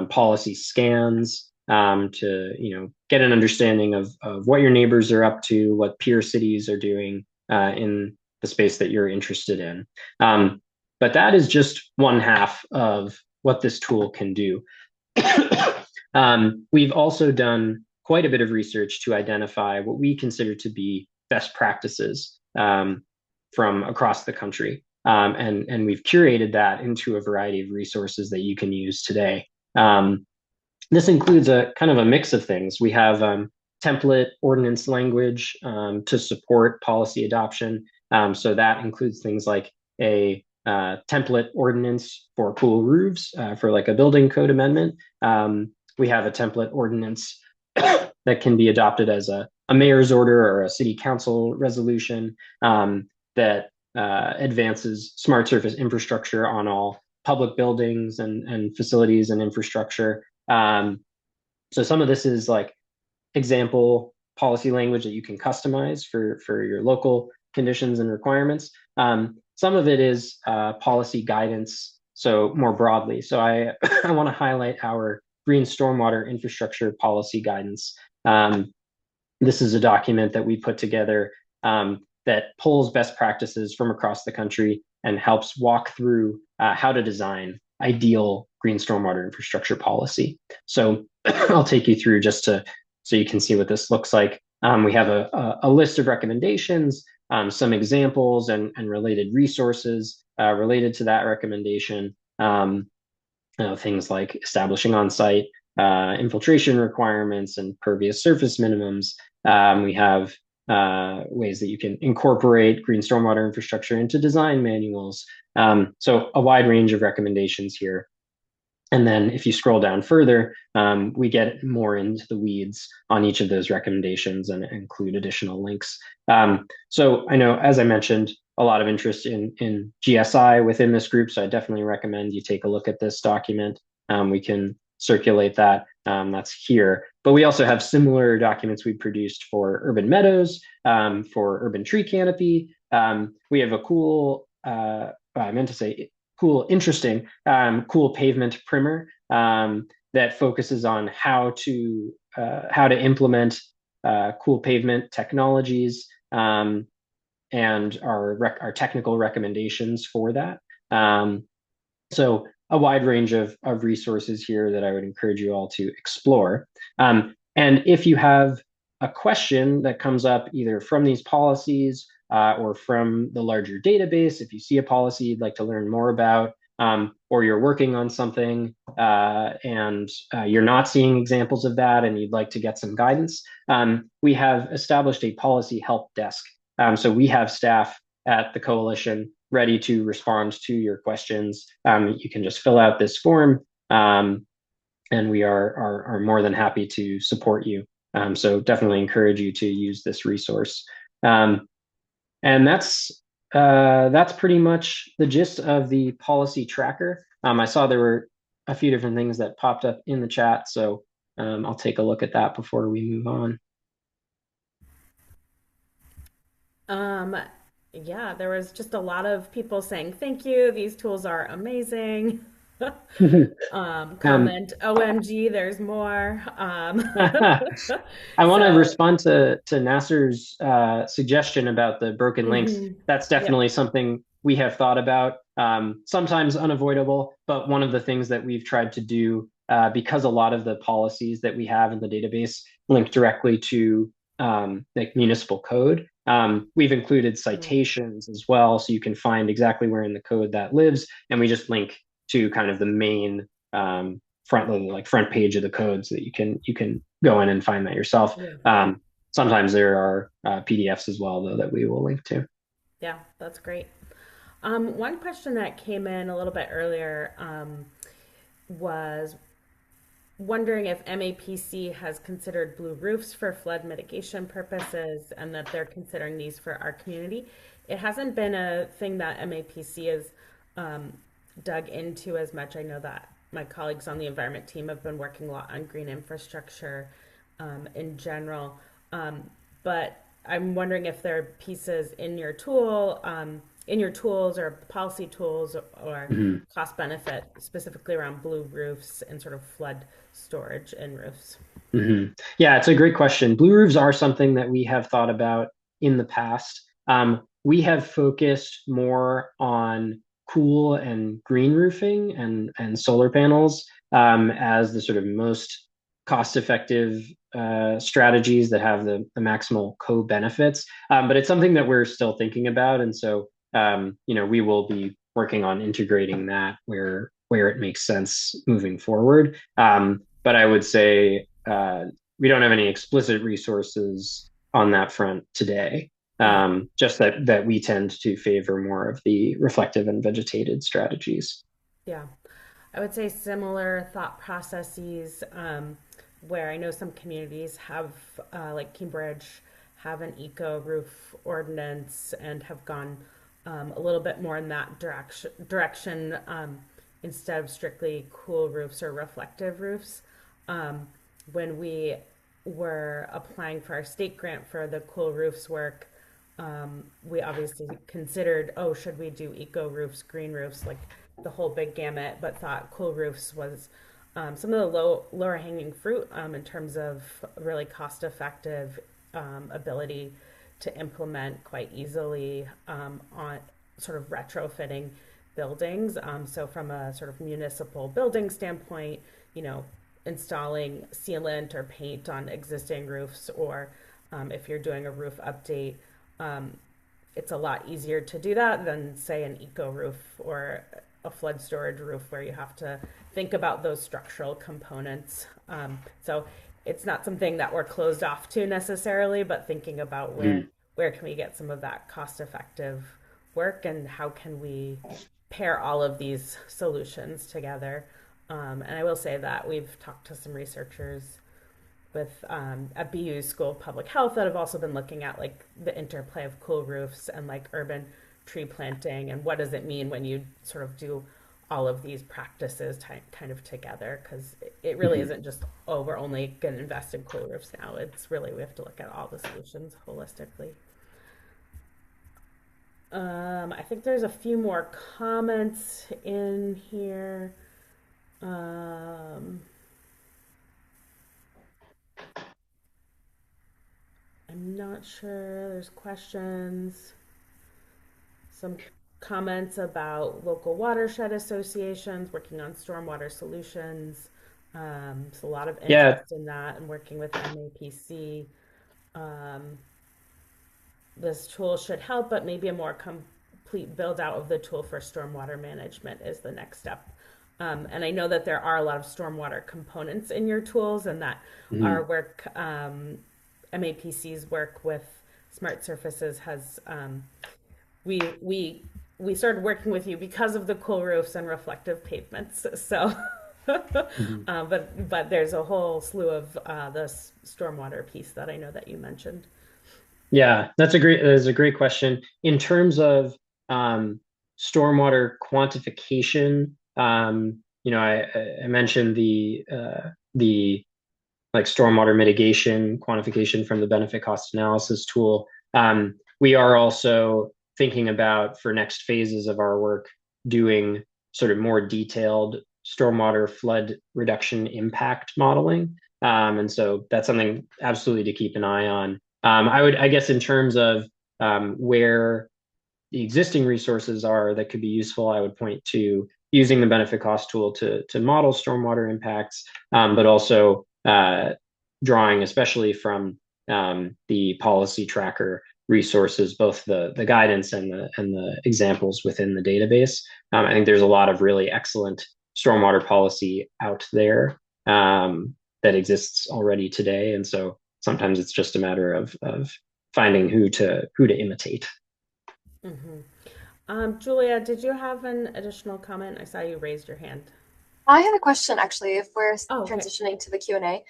policy scans to get an understanding of what your neighbors are up to, what peer cities are doing in the space that you're interested in. But that is just one half of what this tool can do. We've also done quite a bit of research to identify what we consider to be best practices from across the country. And we've curated that into a variety of resources that you can use today. This includes a kind of a mix of things. We have template ordinance language to support policy adoption. So that includes things like a template ordinance for cool roofs for like a building code amendment. We have a template ordinance that can be adopted as a mayor's order or a city council resolution that advances smart surface infrastructure on all public buildings and facilities and infrastructure. So some of this is like example policy language that you can customize for your local conditions and requirements. Some of it is policy guidance, so more broadly. So I want to highlight our green stormwater infrastructure policy guidance. This is a document that we put together that pulls best practices from across the country and helps walk through how to design ideal green stormwater infrastructure policy. So I'll take you through so you can see what this looks like. We have a list of recommendations, some examples and related resources related to that recommendation. Things like establishing on-site infiltration requirements and pervious surface minimums. We have ways that you can incorporate green stormwater infrastructure into design manuals. So a wide range of recommendations here. And then if you scroll down further, we get more into the weeds on each of those recommendations and include additional links. So I know, as I mentioned, a lot of interest in GSI within this group. So I definitely recommend you take a look at this document. We can circulate that. That's here. But we also have similar documents we produced for urban meadows, for urban tree canopy. We have a cool, I meant to say, cool, interesting, cool pavement primer that focuses on how to implement cool pavement technologies and our technical recommendations for that. So a wide range of resources here that I would encourage you all to explore. And if you have a question that comes up either from these policies or from the larger database, if you see a policy you'd like to learn more about, or you're working on something and you're not seeing examples of that and you'd like to get some guidance, we have established a policy help desk. So we have staff at the coalition ready to respond to your questions. You can just fill out this form and we are more than happy to support you. So definitely encourage you to use this resource. And that's pretty much the gist of the policy tracker. I saw there were a few different things that popped up in the chat, so I'll take a look at that before we move on. Yeah, there was just a lot of people saying thank you. These tools are amazing. Comment, OMG, there's more. I want to So, respond to Nasser's suggestion about the broken links. That's yep. definitely something we have thought about. Sometimes unavoidable, but one of the things that we've tried to do, because a lot of the policies that we have in the database link directly to like municipal code, we've included citations as well, so you can find exactly where in the code that lives, and we just link to kind of the main front page of the code so that you can go in and find that yourself. Yeah. Sometimes there are PDFs as well, though, that we will link to. Yeah, that's great. One question that came in a little bit earlier was wondering if MAPC has considered blue roofs for flood mitigation purposes and that they're considering these for our community. It hasn't been a thing that MAPC has dug into as much. I know that my colleagues on the environment team have been working a lot on green infrastructure in general. But I'm wondering if there are pieces in your in your tools or policy tools or Mm-hmm. cost benefit specifically around blue roofs and sort of flood storage in roofs. Mm-hmm. Yeah, it's a great question. Blue roofs are something that we have thought about in the past. We have focused more on cool and green roofing and solar panels as the sort of most cost-effective strategies that have the maximal co-benefits. But it's something that we're still thinking about, and so we will be working on integrating that where it makes sense moving forward. But I would say we don't have any explicit resources on that front today. Just that we tend to favor more of the reflective and vegetated strategies. Yeah, I would say similar thought processes where I know some communities have, like Cambridge, have an eco roof ordinance and have gone a little bit more in that direction instead of strictly cool roofs or reflective roofs. When we were applying for our state grant for the cool roofs work, we obviously considered, oh, should we do eco roofs, green roofs, like the whole big gamut, but thought cool roofs was some of the lower hanging fruit in terms of really cost effective ability to implement quite easily on sort of retrofitting buildings. So from a sort of municipal building standpoint, installing sealant or paint on existing roofs or If you're doing a roof update, it's a lot easier to do that than, say, an eco roof or a flood storage roof where you have to think about those structural components. So it's not something that we're closed off to necessarily, but thinking about where can we get some of that cost effective work and how can we pair all of these solutions together. And I will say that we've talked to some researchers with at BU School of Public Health that have also been looking at like the interplay of cool roofs and like urban tree planting and what does it mean when you sort of do all of these practices kind of together, because it really isn't just, oh, we're only going to invest in cool roofs now. It's really, we have to look at all the solutions holistically. I think there's a few more comments in here. I'm not sure. There's questions. Some comments about local watershed associations working on stormwater solutions. So a lot of Yeah, interest in that and working with MAPC. Um, this tool should help, but maybe a more complete build out of the tool for stormwater management is the next step. And I know that there are a lot of stormwater components in your tools, and that our work, MAPC's work with smart surfaces has we started working with you because of the cool roofs and reflective pavements. So, but there's a whole slew of the stormwater piece that I know that you mentioned. Yeah, that's a great question. In terms of stormwater quantification, I mentioned the like stormwater mitigation quantification from the benefit cost analysis tool. We are also thinking about, for next phases of our work, doing sort of more detailed stormwater flood reduction impact modeling. And so that's something absolutely to keep an eye on. I guess, in terms of where the existing resources are that could be useful, I would point to using the benefit cost tool to model stormwater impacts, but also drawing especially from the policy tracker resources, both the guidance and the examples within the database. I think there's a lot of really excellent stormwater policy out there that exists already today, and so sometimes it's just a matter of finding who to imitate. Julia, did you have an additional comment? I saw you raised your hand. I have a question actually, if we're Oh, okay. transitioning to the Q&A.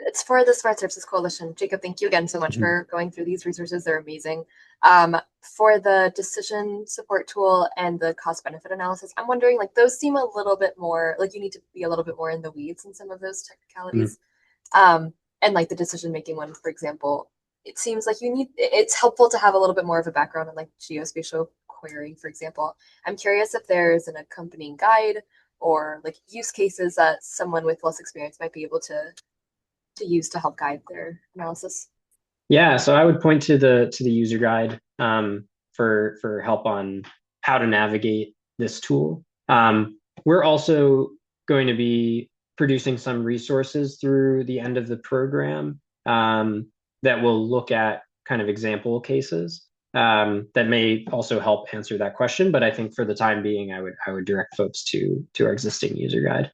It's for the Smart Services Coalition. Jacob, thank you again so much for going through these resources. They're amazing. For the decision support tool and the cost benefit analysis, I'm wondering, like, those seem a little bit more, like, you need to be a little bit more in the weeds in some of those technicalities. And like the decision making one, for example, it seems like it's helpful to have a little bit more of a background in like geospatial querying, for example. I'm curious if there's an accompanying guide or like use cases that someone with less experience might be able to use to help guide their analysis. Yeah, so I would point to the user guide for help on how to navigate this tool. We're also going to be producing some resources through the end of the program that will look at kind of example cases that may also help answer that question. But I think for the time being, I would direct folks to our existing user guide.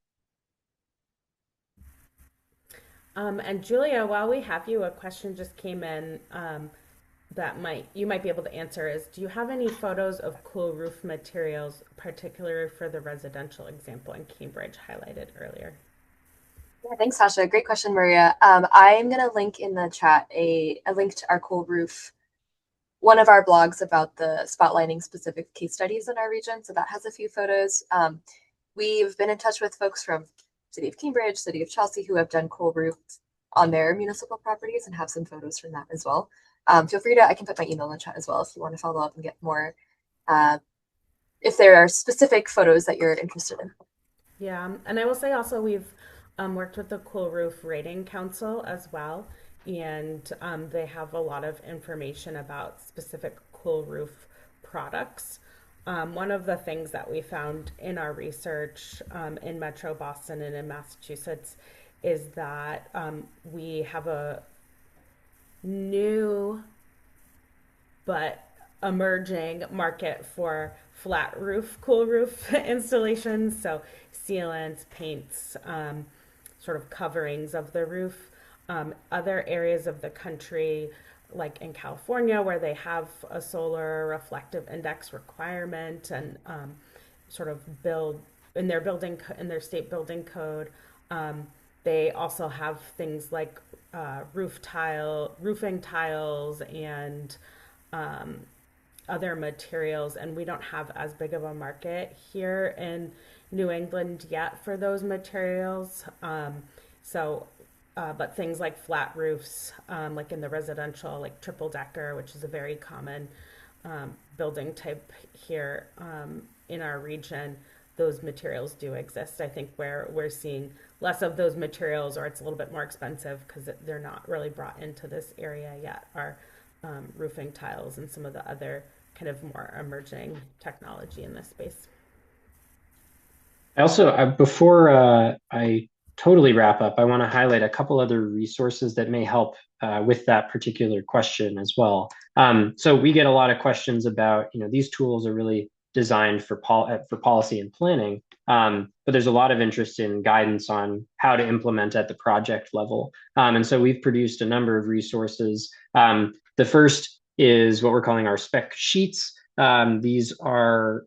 And Julia, while we have you, a question just came in that you might be able to answer is, do you have any photos of cool roof materials, particularly for the residential example in Cambridge highlighted earlier? Yeah, thanks, Sasha. Great question, Maria. I'm going to link in the chat a link to our cool roof, one of our blogs about the spotlighting specific case studies in our region. So that has a few photos. We've been in touch with folks from City of Cambridge, City of Chelsea, who have done cool roofs on their municipal properties and have some photos from that as well. Feel free I can put my email in the chat as well if you want to follow up and get more, if there are specific photos that you're interested in. Yeah, and I will say also we've worked with the Cool Roof Rating Council as well, and they have a lot of information about specific cool roof products. One of the things that we found in our research in Metro Boston and in Massachusetts is that we have new but emerging market for flat roof, cool roof installations. So sealants, paints, sort of coverings of the roof. Other areas of the country, like in California, where they have a solar reflective index requirement and sort of build in their in their state building code. They also have things like roofing tiles, and other materials, and we don't have as big of a market here in New England yet for those materials. But things like flat roofs, like in the residential, like triple decker, which is a very common building type here in our region, those materials do exist. I think where we're seeing less of those materials, or it's a little bit more expensive because they're not really brought into this area yet, are roofing tiles and some of the other kind of more emerging technology in this space. I also, before I totally wrap up, I want to highlight a couple other resources that may help with that particular question as well. So we get a lot of questions about, these tools are really designed for policy and planning, but there's a lot of interest in guidance on how to implement at the project level. And so we've produced a number of resources. The first is what we're calling our spec sheets. These are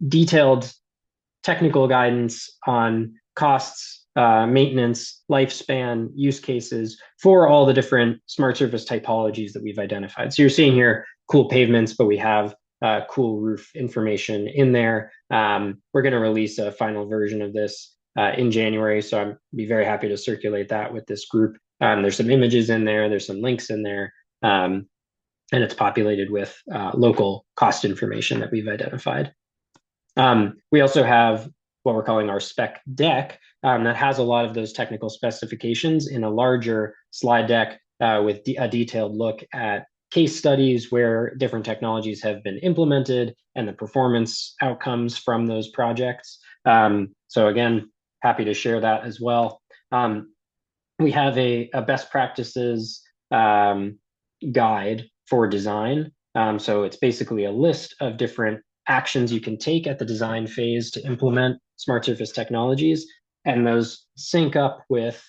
detailed technical guidance on costs, maintenance, lifespan, use cases for all the different smart surface typologies that we've identified. So you're seeing here cool pavements, but we have cool roof information in there. We're going to release a final version of this in January, so I'd be very happy to circulate that with this group. There's some images in there, there's some links in there, and it's populated with local cost information that we've identified. We also have what we're calling our spec deck that has a lot of those technical specifications in a larger slide deck with a detailed look at case studies where different technologies have been implemented and the performance outcomes from those projects. So again, happy to share that as well. We have a best practices guide for design. So it's basically a list of different actions you can take at the design phase to implement smart surface technologies, and those sync up with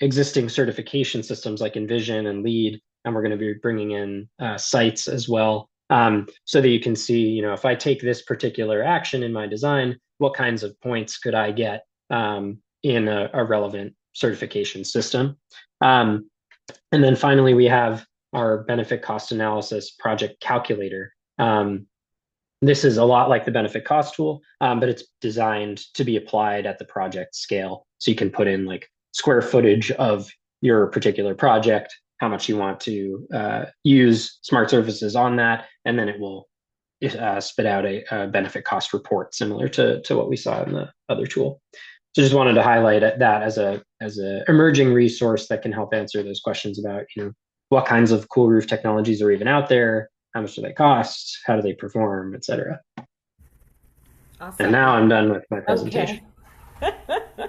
existing certification systems like Envision and LEED, and we're going to be bringing in sites as well, so that you can see, if I take this particular action in my design, what kinds of points could I get in a relevant certification system. And then finally, we have our benefit cost analysis project calculator. This is a lot like the benefit cost tool, but it's designed to be applied at the project scale. So you can put in like square footage of your particular project, how much you want to use smart surfaces on that, and then it will spit out a benefit cost report similar to what we saw in the other tool. So just wanted to highlight that as a emerging resource that can help answer those questions about, what kinds of cool roof technologies are even out there, how much do they cost, how do they perform, etc. Awesome. And now I'm done with my presentation. Okay.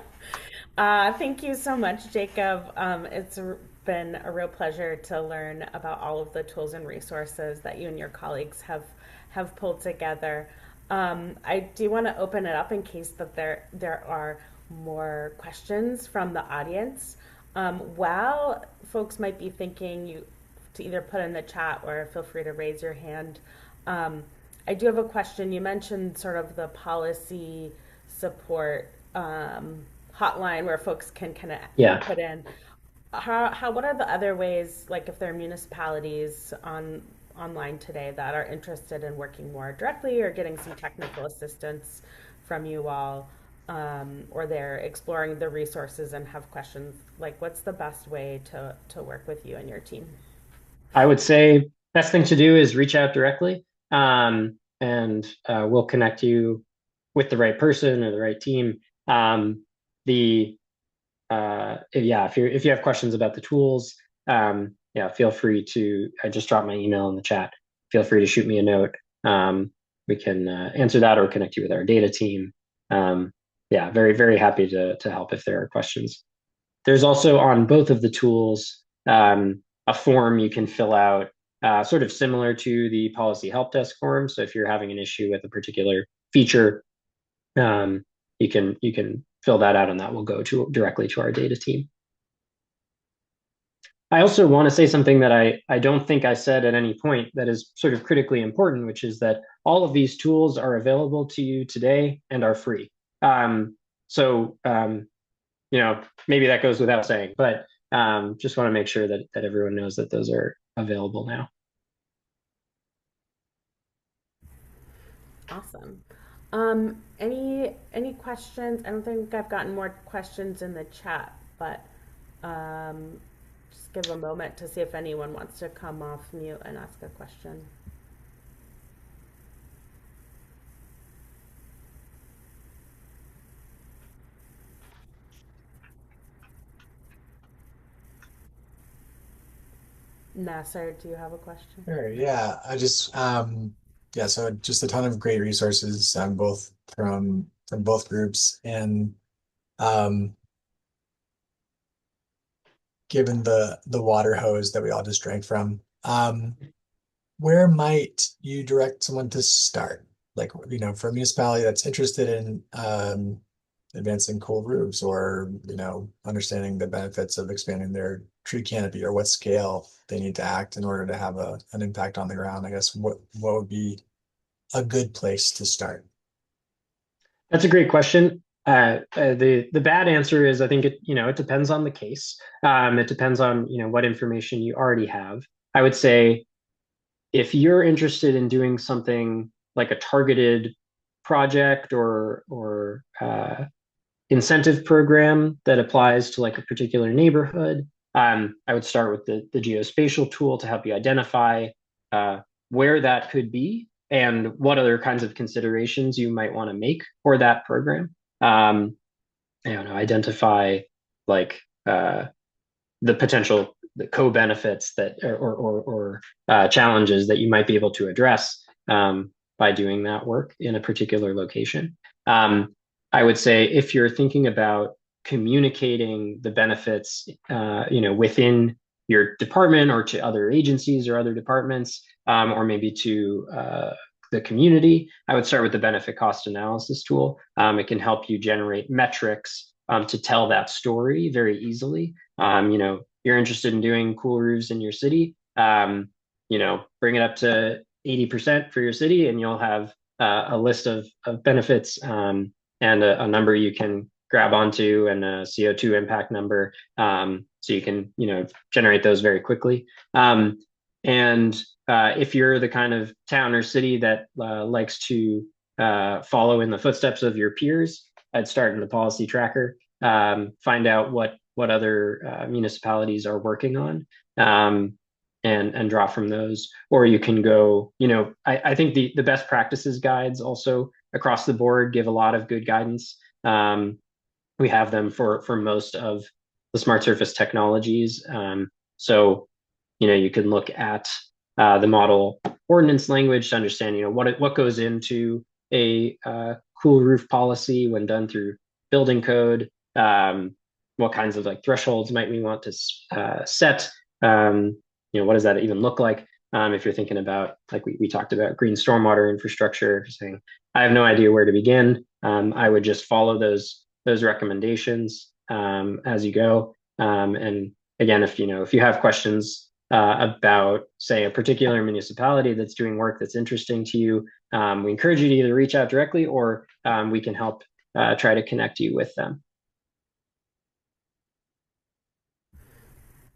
Thank you so much, Jacob. It's been a real pleasure to learn about all of the tools and resources that you and your colleagues have pulled together. I do want to open it up in case that there are more questions from the audience. While folks might be thinking, to either put in the chat or feel free to raise your hand. I do have a question. You mentioned sort of the policy support hotline where folks can kind of put in. What are the other ways, like if there are municipalities online today that are interested in working more directly or getting some technical assistance from you all, or they're exploring the resources and have questions, like what's the best way to work with you and your team? I would say best thing to do is reach out directly, and we'll connect you with the right person or the right team. If you have questions about the tools, feel free to just drop my email in the chat. Feel free to shoot me a note. We can answer that or connect you with our data team. Very, very happy to help if there are questions. There's also on both of the tools a form you can fill out, sort of similar to the policy help desk form. So if you're having an issue with a particular feature, you can fill that out, and that will go directly to our data team. I also want to say something that I don't think I said at any point that is sort of critically important, which is that all of these tools are available to you today and are free. Maybe that goes without saying, but just want to make sure that everyone knows that those are available now. Awesome. Any questions? I don't think I've gotten more questions in the chat, but just give a moment to see if anyone wants to come off mute and ask a question. Nasser, do you have a question? Sure, yeah. I just yeah, so just a ton of great resources both from both groups, and um given the water hose that we all just drank from, where might you direct someone to start? Like, for a municipality that's interested in advancing cool roofs, or understanding the benefits of expanding their tree canopy, or what scale they need to act in order to have an impact on the ground. I guess what would be a good place to start? That's a great question. The bad answer is, I think it depends on the case. It depends on what information you already have. I would say, if you're interested in doing something like a targeted project or incentive program that applies to like a particular neighborhood, I would start with the geospatial tool to help you identify where that could be and what other kinds of considerations you might want to make for that program. I don't know, identify like the potential co-benefits that or challenges that you might be able to address by doing that work in a particular location. I would say, if you're thinking about communicating the benefits, within your department or to other agencies or other departments, or maybe to the community, I would start with the benefit cost analysis tool. It can help you generate metrics to tell that story very easily. You're interested in doing cool roofs in your city, bring it up to 80% for your city, and you'll have a list of benefits, and a number you can grab onto, and a CO2 impact number, so you can generate those very quickly. If you're the kind of town or city that likes to follow in the footsteps of your peers, I'd start in the policy tracker, find out what other municipalities are working on, and draw from those. Or you can go, I think the best practices guides also across the board give a lot of good guidance. We have them for most of the smart surface technologies. So you can look at the model ordinance language to understand what goes into a cool roof policy when done through building code. What kinds of like thresholds might we want to set? What does that even look like? If you're thinking about, like we talked about, green stormwater infrastructure, saying, I have no idea where to begin. I would just follow those recommendations as you go. And again, if you have questions about, say, a particular municipality that's doing work that's interesting to you, we encourage you to either reach out directly, or we can help try to connect you with them.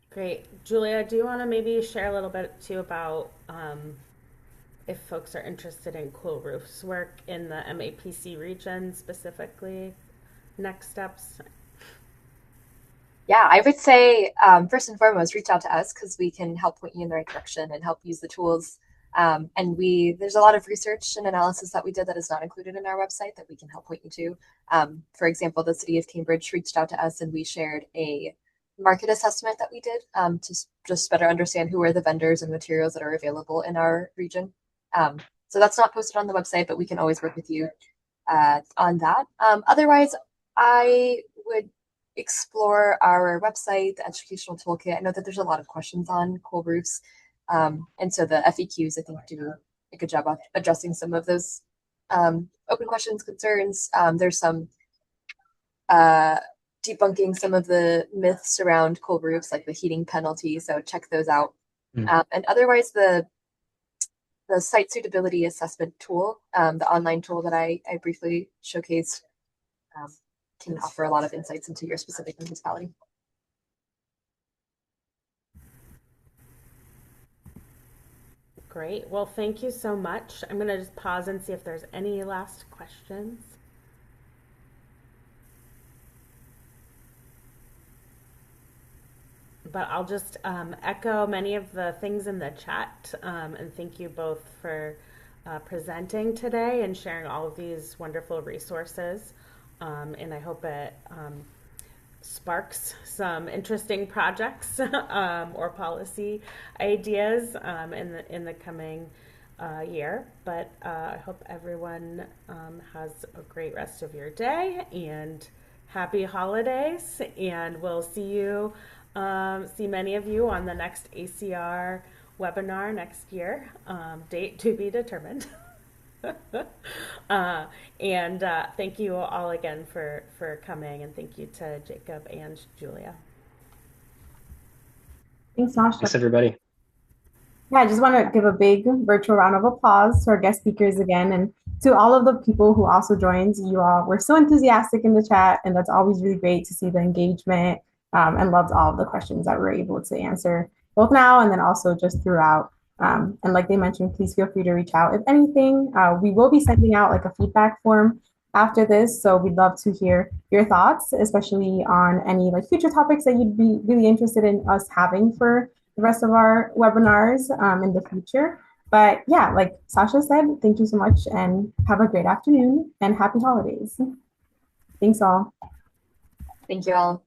Great. Julia, do you want to maybe share a little bit too about if folks are interested in cool roofs work in the MAPC region specifically? Next steps? Yeah, I would say first and foremost, reach out to us, because we can help point you in the right direction and help use the tools. And there's a lot of research and analysis that we did that is not included in our website that we can help point you to. For example, the city of Cambridge reached out to us, and we shared a market assessment that we did to just better understand who are the vendors and materials that are available in our region. So that's not posted on the website, but we can always work with you on that. Otherwise, I would explore our website, the educational toolkit. I know that there's a lot of questions on cool roofs. And so the FAQs, I think, do a good job of addressing some of those open questions, concerns. There's some debunking some of the myths around cool roofs, like the heating penalty. So check those out. And otherwise, the site suitability assessment tool, the online tool that I briefly showcased, can offer a lot of insights into your specific municipality. Great. Well, thank you so much. I'm going to just pause and see if there's any last questions. But I'll just echo many of the things in the chat, and thank you both for presenting today and sharing all of these wonderful resources. And I hope it sparks some interesting projects or policy ideas in the coming year. But I hope everyone has a great rest of your day and happy holidays. And we'll see many of you on the next ACR webinar next year. Date to be determined. And thank you all again for coming, and thank you to Jacob and Julia. Thanks, Sasha. Thanks, everybody. Yeah, I just want to give a big virtual round of applause to our guest speakers again, and to all of the people who also joined. You all were so enthusiastic in the chat, and that's always really great to see the engagement, and loved all of the questions that we were able to answer, both now and then also just throughout. And like they mentioned, please feel free to reach out if anything. We will be sending out like a feedback form after this, so we'd love to hear your thoughts, especially on any like future topics that you'd be really interested in us having for the rest of our webinars in the future. But yeah, like Sasha said, thank you so much and have a great afternoon and happy holidays. Thanks all. Thank you all.